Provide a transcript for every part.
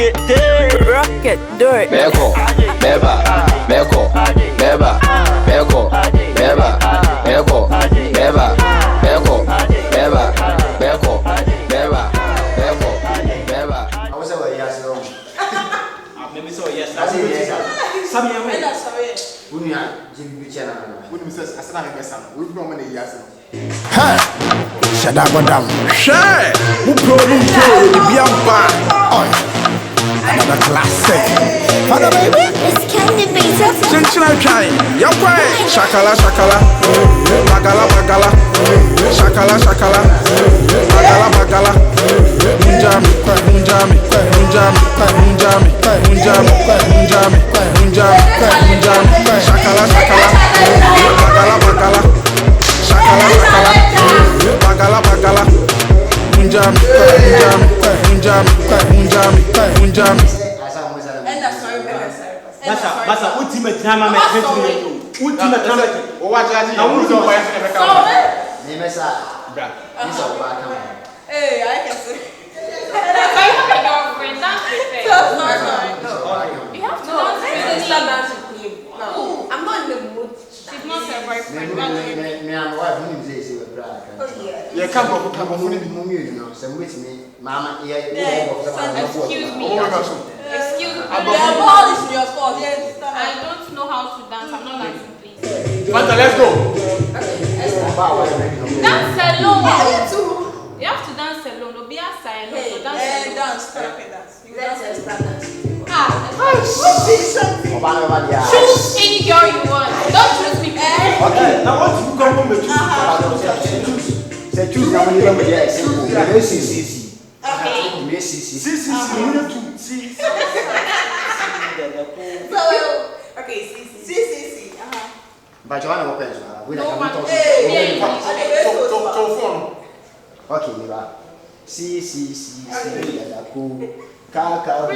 Rocket, do it. Beko, beba, beko, beba, beko, beba, beko, beba, beko, beba, beko, beba, beko, beba. I was away, yes, no. Maybe so, yes. I say yes. Some young men. When you have Jimmy Channel, when you say, I said, I'm a we've known many years. Hey, shut up, madam. Share. Who problem to be a bar? Another classic. Father, baby. It's candy beater. Chinchina trying. Your way. Shakala, shakala. Bagala, bagala. Shakala, shakala. Bagala, bagala. Munjami, munjami, munjami, munjami, munjami, munjami, munjami, munjami. Shakala, shakala. Bagala, bagala. Shakala, shakala. Bagala, bagala. Munjami, munjami, munjami, munjami, munjami. Basa, ultimate drama, ultimate drama. Oh, what I think I will do by Nemesa, this is what I Hey, I can see. I have a girlfriend, that's the thing. You have to dance with him. No, I'm not in the mood. She's not her boyfriend. me and wife who say she was brag. Oh, yeah. You come on, you know, some with me, Mama, Excuse me. Excuse me. The ball is your fault. Yes. I don't know how to dance. I'm not dancing, please. Fanta, let's go. Dance alone. Yeah, too. You have to dance alone. Don't be outside. Hey, Dance dance. Perfect dance. You dance and start dancing. Choose any girl you want. Don't choose me. Okay, now what you come home with? say choose now when you remember the simple. Okay. Okay, see. But you want to open so we No can one. talk. Okay, we are. See, that cool. Kaka,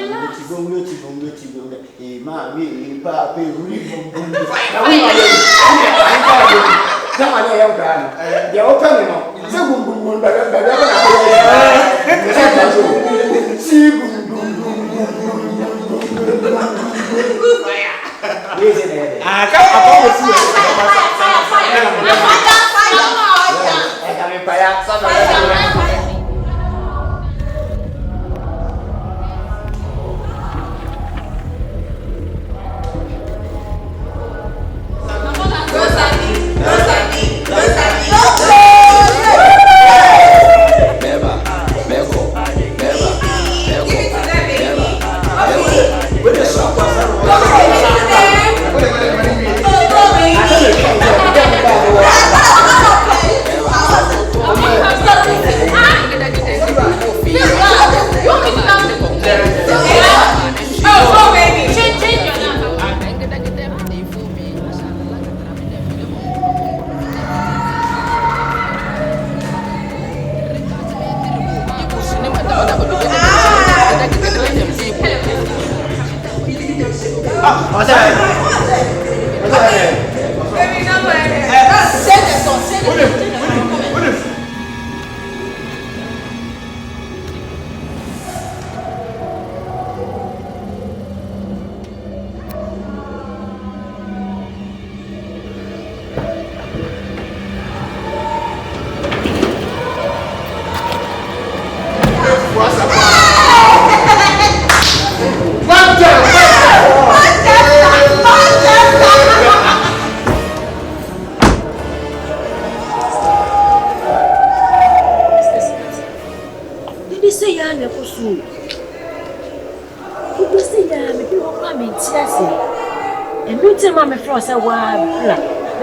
Say why bla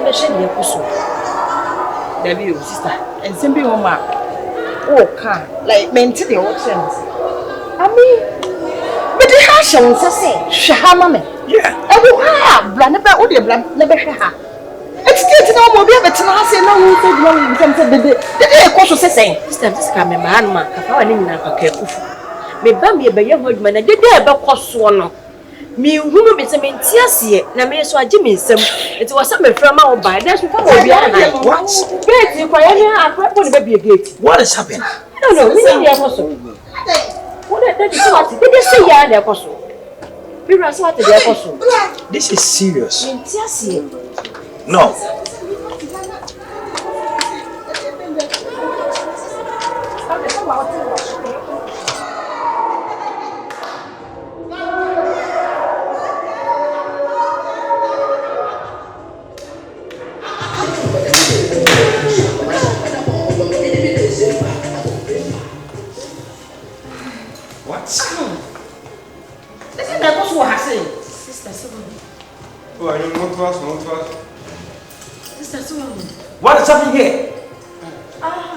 me she dey kuso David sister and some be on oh can like maintain the options I mean but the hash on say hwa mama yeah e wo ha bla ne ba o de bla ne be hwa ha it's get no mo be betina say na wo say bla wo say de kuso say sister this can me man ma ka fa wani nyina ka kufu me ba me be ye ho adwuma na de be kuso no me hunu me se me ntiasie na me so age me nsam enti wo sa me frama wo ba that's for wo bia na what gate kwa ya ni akwa ko ne be gate What is happening? no me dey for so what This is serious. No. What? This is the person who has said. Sister Solomon. Oh, I don't want to ask. Sister Solomon. What is happening here?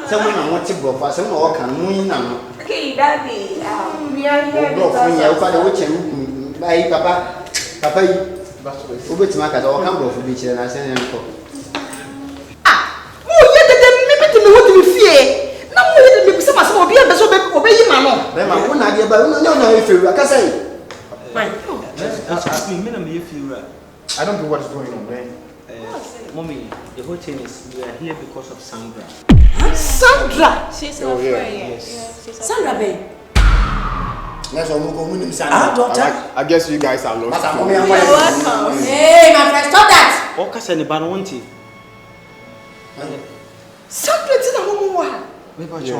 Someone I want to go for some more can win. Okay, Daddy. We are here because by Papa, over to Macas or come for beach and I send him for. What do you fear? No, we will be some of you, but so obey you, Mamma. Then I won't idea, but no, if you can say. I don't know what's going on, man. Mommy, the whole thing is we are here because of Sandra. Sandra! She's our friend. Yes. Sandra, babe. Let's all go with him, Sandra. I guess you guys are lost. You're welcome. Hey, my friend, stop that! What can you say? Sandra is a woman.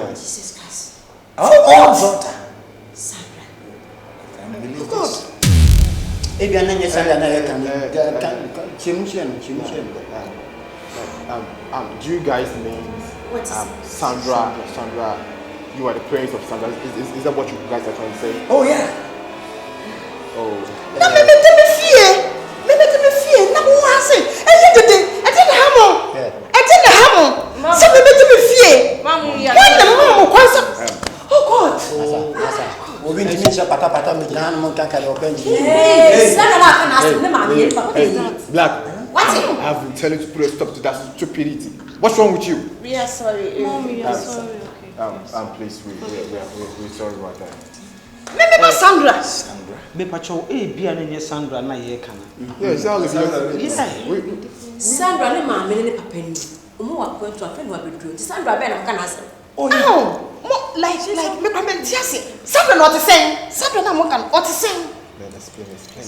Jesus Christ. Daughter. Sandra. Of course. If you're not Sandra, do you guys mean Sandra? You are the parents of Sandra. Is that what you guys are trying to say? Oh yeah. Oh. No, me fear. No, who has it? I didn't hammer. So me fear. Oh God. We're going to miss a pata with Jan Hey, Black. What? I have been telling you to put a stop to that stupidity. What's wrong with you? We are sorry. Mommy, we are sorry. Okay. Please, we're sorry about that. Me Sandra. Me pacho be an Sandra na ye kana. Yes, Sandra, ne ma me ne papa ni. Omo wa ko to afa no abedru. Sandra be na kana asem. Oh no. Like me papa ntiase. Sandra not saying. Sandra na mo kan. What is saying? Let's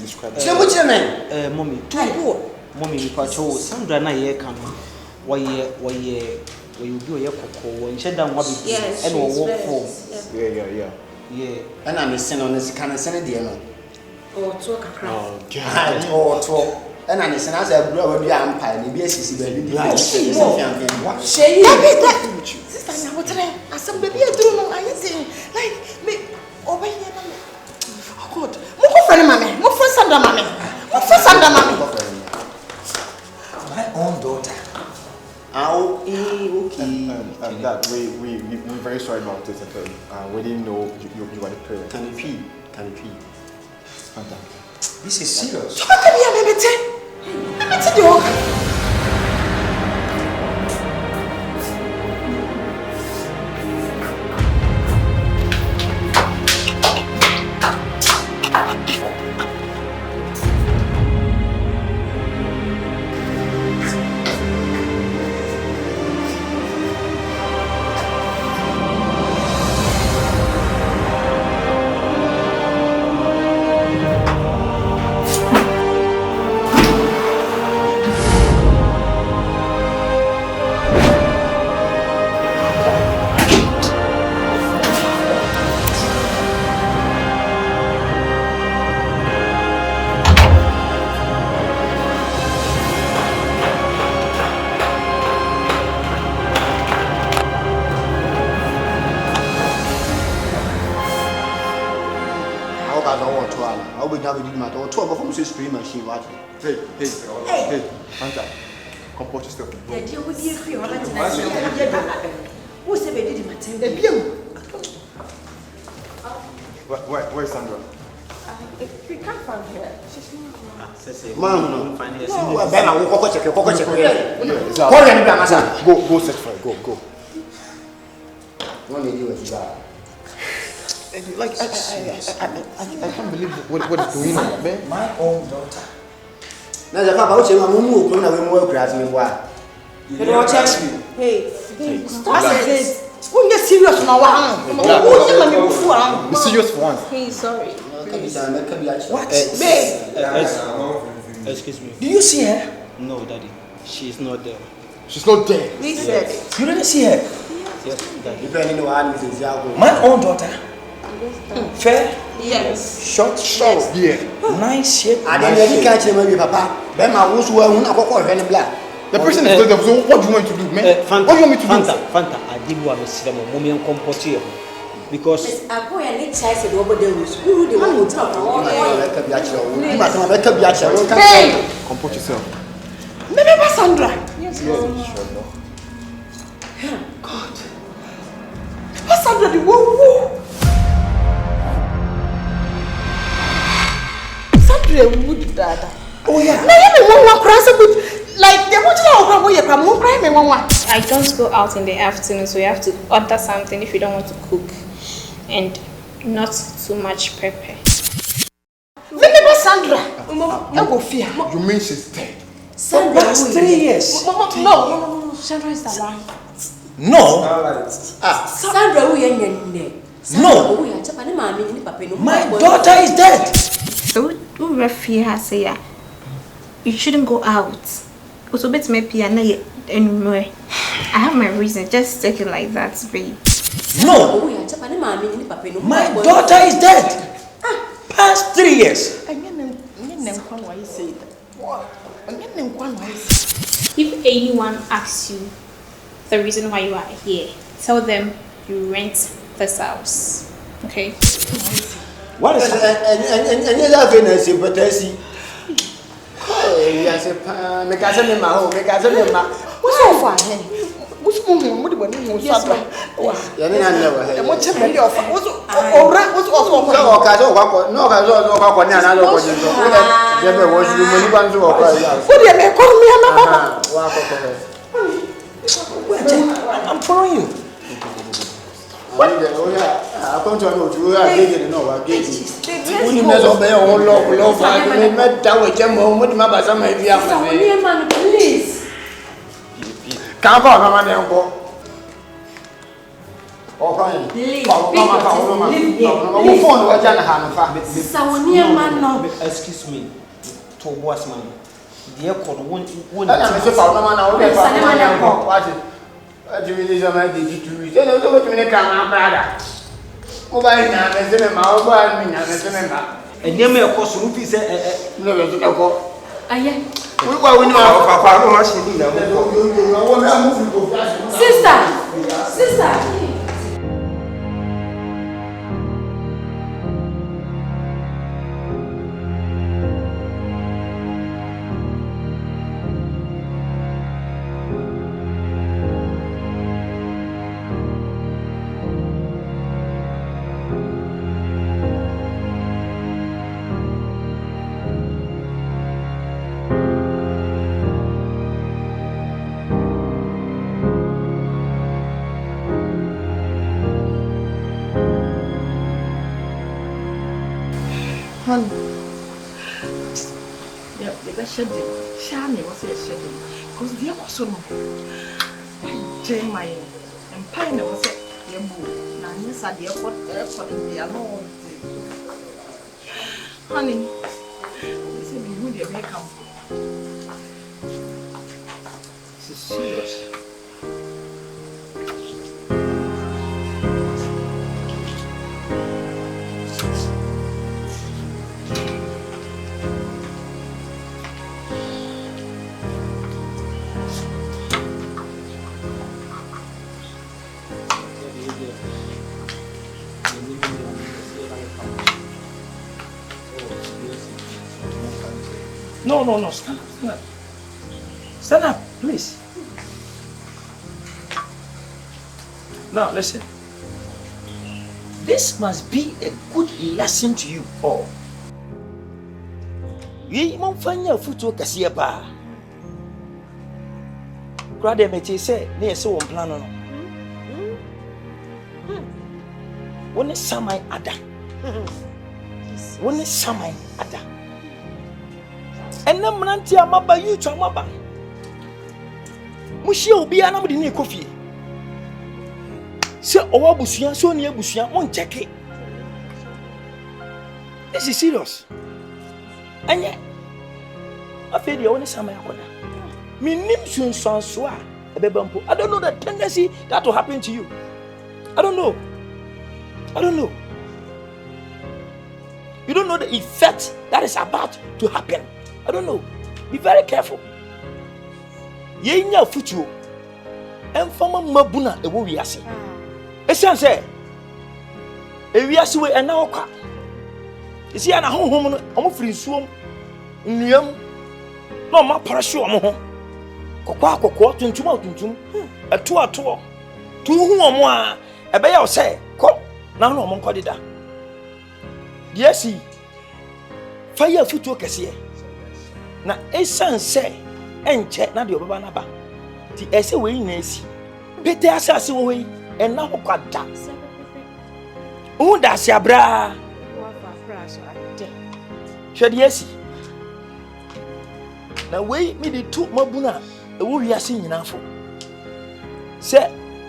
describe it. Say which man? Mommy. Mommy, me pacho Sandra na ye kana. Why you do your cocoa and shed down what it is and walk for. Yeah. And I'm sending on this kind of Senate. Oh, talk a crowd. Oh, talk. And I'm sending as a brother, the empire, the BSC, the Sister, I said, baby, I don't know. I say, like, me, obey you. Oh, God. Move for mammy. Move for Sandra, mammy. Move for Sandra, mammy. My own daughter. Okay. That we're very sorry about this. We didn't know you were the parent. Can you pee? This is serious. Come here, baby. Let me tell you. Spray machine, what? Hey, Fanta, comport yourself. Who said they did Where's Sandra? We can't find her. She's not. Mom, Go search for her. Go. What do you do with that? Like, I can't believe what is going on, man. My own daughter. Now, the papa, what's your move? We're going to work as me. Why? Hey, stop it. Who you serious now? Be serious for once. He's sorry. What? Excuse me. Do you see her? No, Daddy. She's not there. She's not there. We said it. You didn't see her? Yes, Daddy. My own daughter. Fair, Yes. short, Yeah. nice shape. I didn't catch him, Papa. Then my was one black. The person is not there. So what do you want to do, man? Fanta, What do you want me to do? Fanta, I did want to see them mommy and comfort you because I go and let child say over there with who they want to talk Hey! Comport yourself. Remember Sandra? Yes. God. Remember Sandra the woo. Sandra would dada. Oh yeah. Na you me one crazy but like they want to know how you come on cry me one. I don't go out in the afternoon, so you have to order something if you don't want to cook. And not too much pepper. Remember Sandra? I go fear. You mean she's dead? Sandra, That's 3 years. No. Sandra is alive. No. Sandra, who you No. My daughter is dead. So, who fear her say you shouldn't go out. Also, bet me piano anywhere. I have my reason. Just take it like that, babe. No. My daughter is dead. Past 3 years. If anyone asks you the reason why you are here, tell them you rent this house. Okay? What is And you have been a sympathy. Yes, make us a member. What's so far? What's more what do you Sandra? You never had. And what's a million of what's also No, I'm following you. I come to know you are getting no when you measure by your own love, I met that with your mom with my baza, my dear. Please. Come on, Mamma, and go. Oh, fine. excuse me. To what's man? The airport won't. And you may of course rupees Sister. Yeah, they got shedding. Shani was a shedding. Because there was so much. Jane, my empire was a boo. Now, yes, I did what airport in the alone. Honey, they said you would have come. This is serious. No, stand up. Stand up, please. Now, listen. This must be a good lesson to you all. We won't find your foot to Cassia Bar. Grade Mete said, near so on plan on. One is Samai Ada. One is Samai Ada. And then Mantia Maba, you to Maba. Mushi will be an coffee. Se owa busua so ne busua mon check. This is serious. Anye. Afedi e woni sama yakoda. Minim sunsanso a ebebampo. I don't know the tendency that will happen to you. I don't know. You don't know the effect that is about to happen. I don't know. Be very careful. Yenya futuo. Enfama mabuna ewo wiase. Esian say ewiase we ena okwa. Esi ana honhom no omo firi nsuom nnuam na omo parahye omo ho. Kokwa tuntum ato tu hu omo a ebe ya o say ko na no omo nkodida. Yesi fire futuo kese na esian say enche na de obeba na ba ti ese we na esi pete asase wo we ena ho kwada da se abra hwede esi na we mi de tu mabuna e wo wiase nyinafo se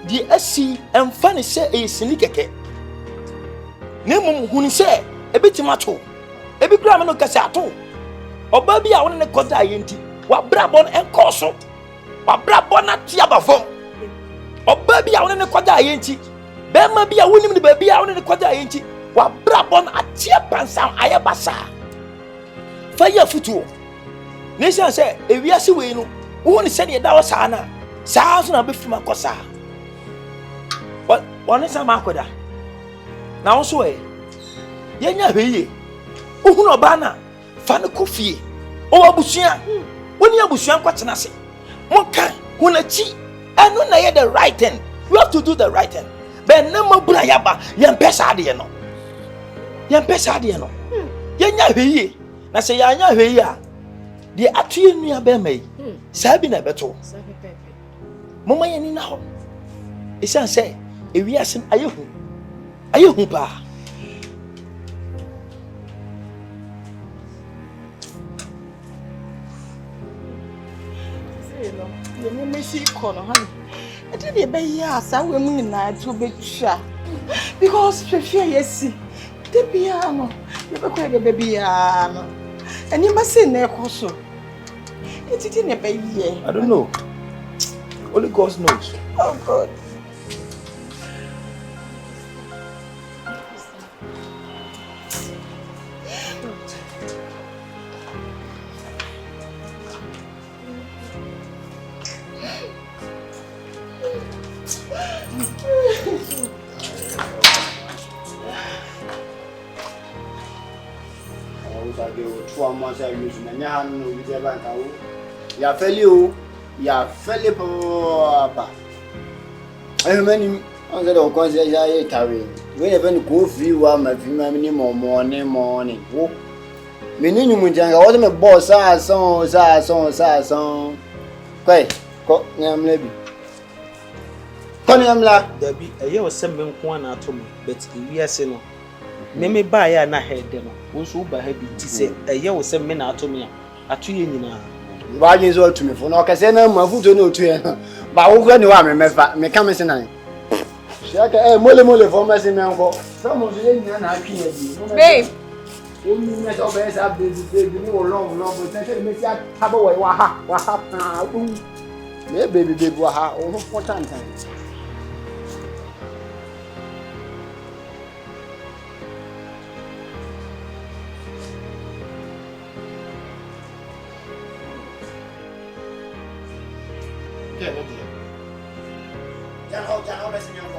di esi emfa ne se e sini keke ne mum huni se ebitima to ebi kura me no kase ato oba bi a won ne koda ayenti wa brabon enkoso wa brabon na tia bafom oba bi a won ne koda ayenti be ma bi a wonim ne ba bi a won ne koda ayenti wa brabon atia pansam ayebasa fire futuo nation say ewiase we no wo ne se de da wo saa na saa so na be fima kosa won sama akoda na wo so yenya hweye ohunu oba na fa ne kofie o abusua woni abusua kwatena se monka hunachi eno na ye the right thing. You have to do the right thing. Ben na mabura yaba yempesa ade no yenya hweye na se yanya hweye a de atoye nua be mai sabi na beto mama yeni na ho esan se ewiase ayehu ba the Messi corner, honey. I didn't be here, so we mean to be sure. Because yes, the piano, you can a baby, and you must say, Necoso. It didn't a baby. I don't know. Only God knows. Oh, God. Ya feli papa. I mean, on the concert, I carry. We even go free one, my female minimum morning. Oh, Minimum, I wasn't a boss, song. Quite, maybe. Konyamla, there be a year or 7 1 atom, but we are saying, Meme buy a na head demo, also by heavy to say a year or 7 men atomia, a 2 years. Why is all to me for no casino, my foot no to but over no one, me come as a nine. Shaka a mole for my single. Some of the Indian are here. Babe, you must always have the new long, but make that have away. What happened? Baby, big waha, almost 4 times. Jangan,